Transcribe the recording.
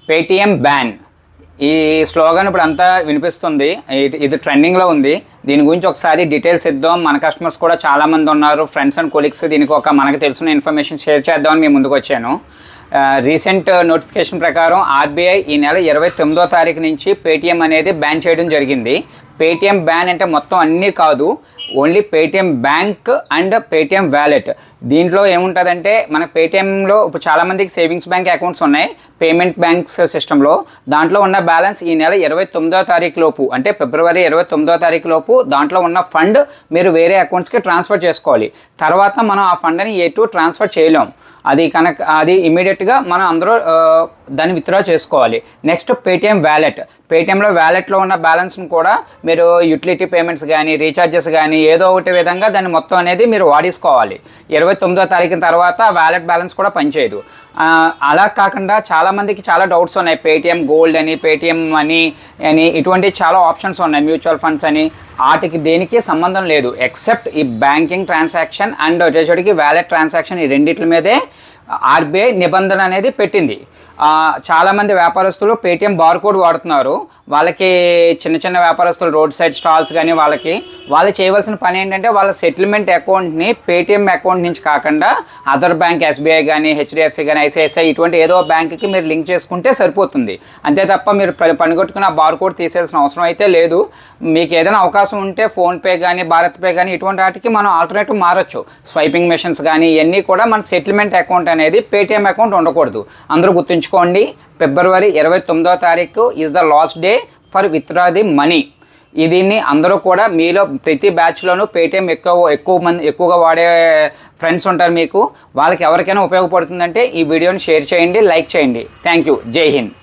Paytm ban ఈ slogan ఇప్పుడు అంతా వినిపిస్తుంది. ఇది ట్రెండింగ్లో ఉంది. దీని గురించి ఒకసారి డీటెయిల్స్ ఇద్దాం. మన కస్టమర్స్ కూడా చాలామంది ఉన్నారు, ఫ్రెండ్స్ అండ్ కొలీగ్స్. దీనికి ఒక మనకు తెలిసిన ఇన్ఫర్మేషన్ షేర్ చేద్దామని మేము ముందుకు వచ్చాను. రీసెంట్ నోటిఫికేషన్ ప్రకారం ఆర్బీఐ ఈ నెల 29వ తారీఖు నుంచి పేటిఎం అనేది బ్యాన్ చేయడం జరిగింది. పేటిఎం బ్యాన్ అంటే మొత్తం అన్నీ కాదు, only Paytm bank and Paytm wallet. దీంట్లో ఏముంటుందంటే మన పేటిఎంలో ఇప్పుడు చాలామందికి సేవింగ్స్ బ్యాంక్ అకౌంట్స్ ఉన్నాయి పేమెంట్ బ్యాంక్స్ సిస్టంలో. దాంట్లో ఉన్న బ్యాలెన్స్ ఈ నెల 29వ తారీఖు లోపు, అంటే ఫిబ్రవరి 29వ తారీఖు లోపు దాంట్లో ఉన్న ఫండ్ మీరు వేరే అకౌంట్స్కి ట్రాన్స్ఫర్ చేసుకోవాలి. తర్వాత మనం ఆ ఫండ్ని ఎటు ట్రాన్స్ఫర్ చేయలేం. అది ఇమీడియట్గా మనం అందరూ దాన్ని విత్డ్రా చేసుకోవాలి. Next Paytm wallet. పేటిఎంలో వ్యాలెట్లో ఉన్న బ్యాలెన్స్ని కూడా మీరు యుటిలిటీ పేమెంట్స్ కానీ రీఛార్జెస్ కానీ ఏదో ఒకటి విధంగా దాన్ని మొత్తం అనేది మీరు వాడేసుకోవాలి. 29వ తారీఖు తర్వాత వ్యాలెట్ బ్యాలెన్స్ కూడా పనిచేయదు. అలా కాకుండా చాలామందికి చాలా డౌట్స్ ఉన్నాయి. పేటిఎం గోల్డ్ అని, పేటిఎం మనీ అని, ఇటువంటి చాలా ఆప్షన్స్ ఉన్నాయి, మ్యూచువల్ ఫండ్స్ అని. వాటికి దేనికి సంబంధం లేదు ఎక్సెప్ట్ ఈ బ్యాంకింగ్ ట్రాన్సాక్షన్ అండ్ వచ్చేటికి వ్యాలెట్ ట్రాన్సాక్షన్. ఈ రెండింటి మీదే ఆర్బీఐ నిబంధన అనేది పెట్టింది. చాలామంది వ్యాపారస్తులు పేటిఎం బార్ కోడ్ వాడుతున్నారు. వాళ్ళకి చిన్న చిన్న వ్యాపారస్తులు రోడ్ సైడ్ స్టాల్స్ కానీ వాళ్ళు చేయవలసిన పని ఏంటంటే వాళ్ళ సెటిల్మెంట్ అకౌంట్ని పేటిఎం అకౌంట్ నుంచి కాకుండా అదర్ బ్యాంక్ ఎస్బీఐ కానీ, హెచ్డిఎఫ్సి కానీ, ఐసిఐసిఐ ఇటువంటి ఏదో బ్యాంక్కి మీరు లింక్ చేసుకుంటే సరిపోతుంది. అంతే తప్ప మీరు పనిగొట్టుకుని ఆ బార్ కోడ్ తీసేయాల్సిన అవసరం అయితే లేదు. మీకు ఏదైనా అవకాశం ఉంటే ఫోన్పే కానీ, భారత్ పే కానీ ఇటువంటి వాటికి మనం ఆల్టర్నేటివ్ మారచ్చు. స్వైపింగ్ మెషిన్స్ కానీ ఇవన్నీ కూడా మన సెటిల్మెంట్ అకౌంట్ అనేది పేటిఎం అకౌంట్ ఉండకూడదు. అందరూ గుర్తుంచుకోండి. ఫిబ్రవరి 29వ తారీఖు is the last day for withdraw the money. దీన్ని అందరూ కూడా మీలో ప్రతి బ్యాచ్లోనూ పేటిఎం ఎక్కువగా వాడే ఫ్రెండ్స్ ఉంటారు మీకు. వాళ్ళకి ఎవరికైనా ఉపయోగపడుతుందంటే ఈ వీడియోని షేర్ చేయండి, లైక్ చేయండి. Thank you. జై హింద్.